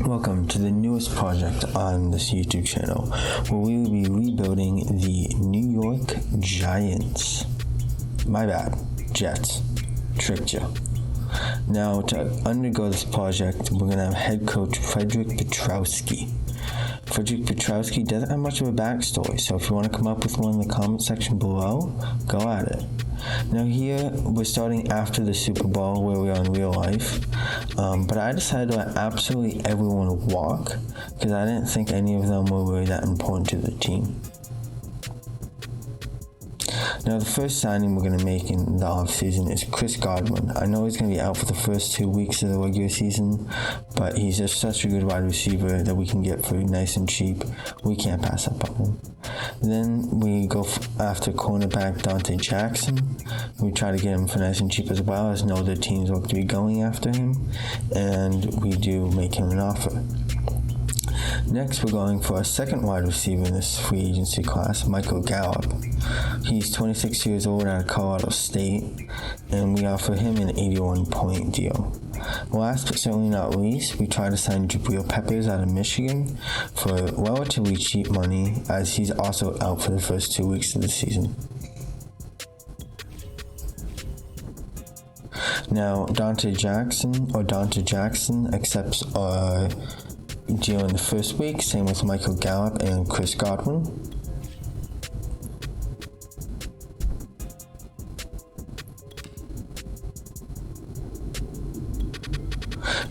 Welcome to the newest project on this YouTube channel, where we will be rebuilding the New York Giants. My bad, Jets. Tricked you. Now, to undergo this project, we're going to have head coach Frederick Petrowski. Frederick Petrowski doesn't have much of a backstory, so if you want to come up with one in the comment section below, go at it. Now here, we're starting after the Super Bowl where we are in real life, but I decided to let absolutely everyone walk because I didn't think any of them were really that important to the team. Now the first signing we're going to make in the offseason is Chris Godwin. I know he's going to be out for the first 2 weeks of the regular season, but he's just such a good wide receiver that we can get for nice and cheap. We can't pass up on him. Then we go after cornerback Dante Jackson. We try to get him for nice and cheap as well, as no other teams look to be going after him, and we do make him an offer. Next, we're going for a second wide receiver in this free agency class, Michael Gallup. He's 26 years old out of Colorado State, and we offer him an 81-point deal. Last but certainly not least, we try to sign Jabril Peppers out of Michigan for relatively cheap money, as he's also out for the first 2 weeks of the season. Now, Dante Jackson accepts our deal in the first week, same with Michael Gallup and Chris Godwin.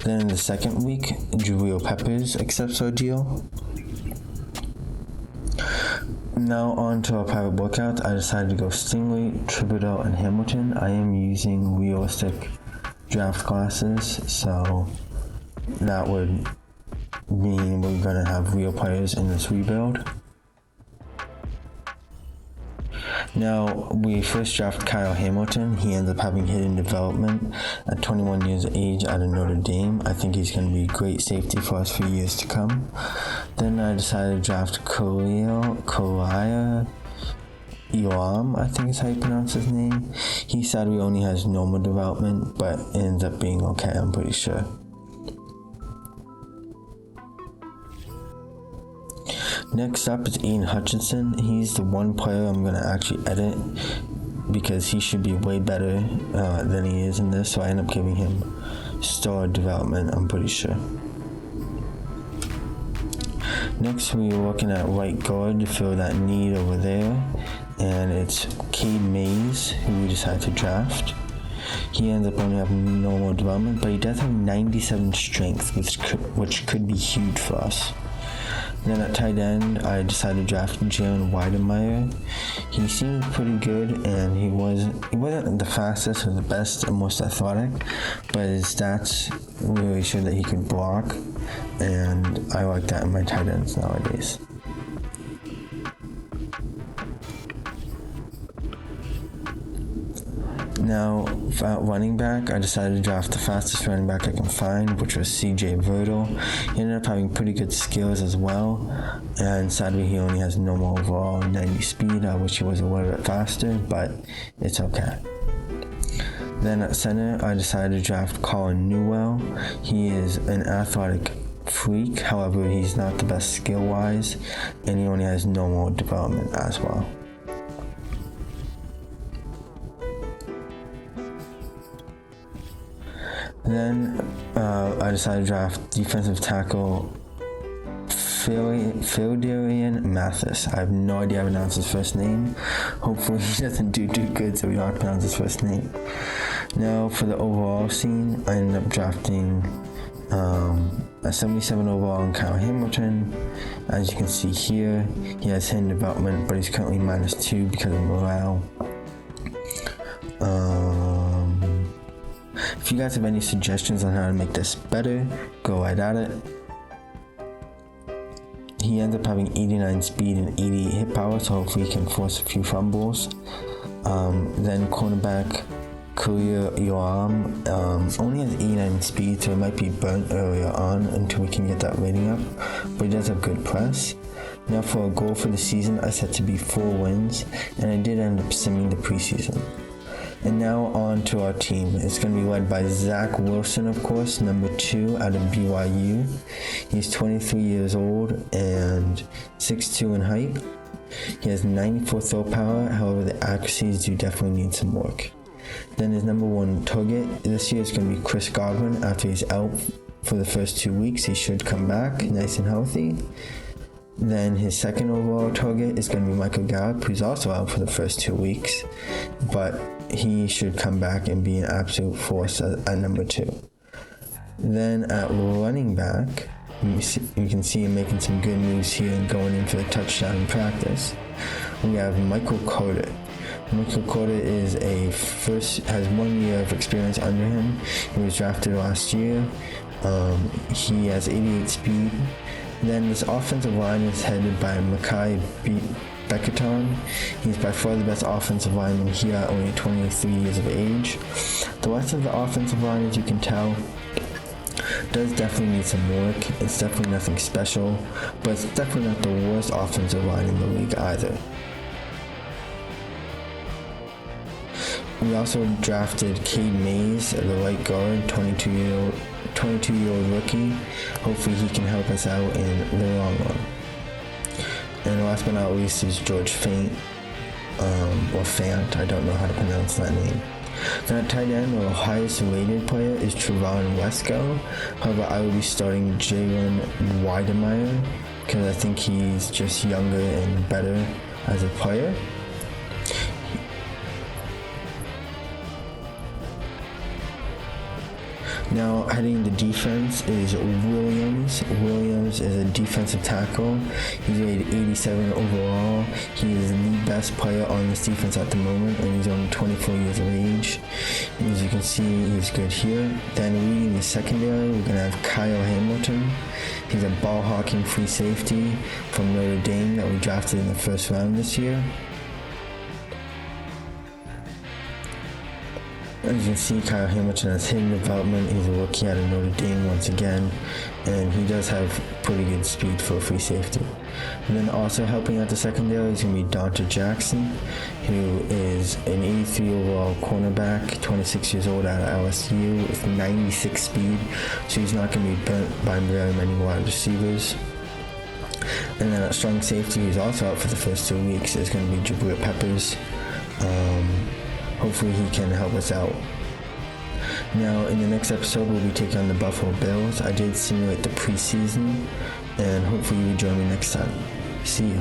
Then in the second week, Jabril Peppers accepts our deal. Now on to our private workouts. I decided to go Stingley, Thibodeau, and Hamilton. I am using realistic draft classes, so that would mean we're going to have real players in this rebuild. Now, we first drafted Kyle Hamilton. He ends up having hidden development at 21 years of age out of Notre Dame. I think he's going to be a great safety for us for years to come. Then I decided to draft Kalia Elam, I think is how you pronounce his name. He sadly only has normal development, but ends up being okay, I'm pretty sure. Next up is Ian Hutchinson. He's the one player I'm going to actually edit because he should be way better than he is in this, so I end up giving him star development, I'm pretty sure. Next, we're looking at right guard to fill that need over there, and it's Cade Mays, who we decided to draft. He ends up only having normal development, but he does have 97 strength, which could be huge for us. Then at tight end, I decided to draft Jalen Weidemeyer. He seemed pretty good, and he wasn't the fastest or the best or most athletic, but his stats really showed that he could block, and I like that in my tight ends nowadays. Now, at running back, I decided to draft the fastest running back I can find, which was CJ Verdle. He ended up having pretty good skills as well, and sadly he only has normal overall 90 speed. I wish he was a little bit faster, but it's okay. Then at center, I decided to draft Colin Newell. He is an athletic freak, however he's not the best skill-wise, and he only has normal development as well. Then I decided to draft defensive tackle Philodarian Mathis. I have no idea how to pronounce his first name. Hopefully he doesn't do too good so we don't have to pronounce his first name. Now for the overall scene, I ended up drafting a 77 overall in Kyle Hamilton. As you can see here, he has hidden development, but he's currently -2 because of morale. If you guys have any suggestions on how to make this better, go right at it. He ends up having 89 speed and 80 hit power, so hopefully he can force a few fumbles. Then cornerback Kalia Elam only has 89 speed, so he might be burnt earlier on until we can get that rating up, but he does have good press. Now for a goal for the season, I set to be 4 wins, and I did end up simming the preseason. And now on to our team. It's going to be led by Zach Wilson, of course, number 2 out of BYU. He's 23 years old and 6'2" in height. He has 94 throw power, however the accuracies do definitely need some work. Then his number 1 target this year is going to be Chris Godwin. After he's out for the first 2 weeks, he should come back nice and healthy. Then his second overall target is going to be Michael Gallup, who's also out for the first 2 weeks, but he should come back and be an absolute force at number 2. Then at running back, you can see him making some good moves here and going in for the touchdown in practice. We have Michael Carter. Michael Carter has 1 year of experience under him. He was drafted last year. He has 88 speed. Then this offensive line is headed by Mekhi Beckerton. He's by far the best offensive lineman here at only 23 years of age. The rest of the offensive line, as you can tell, does definitely need some work. It's definitely nothing special, but it's definitely not the worst offensive line in the league either. We also drafted Cade Mays, the right guard, 22-year-old rookie. Hopefully he can help us out in the long run. And last but not least is George Fant, I don't know how to pronounce that name. Then at tight end, our highest rated player is Trevon Wesco. However, I will be starting Jalen Weidemeyer because I think he's just younger and better as a player. Now, heading the defense is Williams. Williams is a defensive tackle. He's rated 87 overall. He is the best player on this defense at the moment, and he's only 24 years of age. As you can see, he's good here. Then leading the secondary, we're going to have Kyle Hamilton. He's a ball-hawking free safety from Notre Dame that we drafted in the first round this year. As you can see, Kyle Hamilton has hidden development. He's a rookie out of Notre Dame once again, and he does have pretty good speed for a free safety. And then also helping out the secondary is going to be Dante Jackson, who is an 83 overall cornerback, 26 years old out of LSU with 96 speed, so he's not going to be burnt by very many wide receivers. And then at strong safety, who's also out for the first 2 weeks, is going to be Jabril Peppers. Hopefully he can help us out. Now, in the next episode, we'll be taking on the Buffalo Bills. I did simulate the preseason, and hopefully you will join me next time. See you.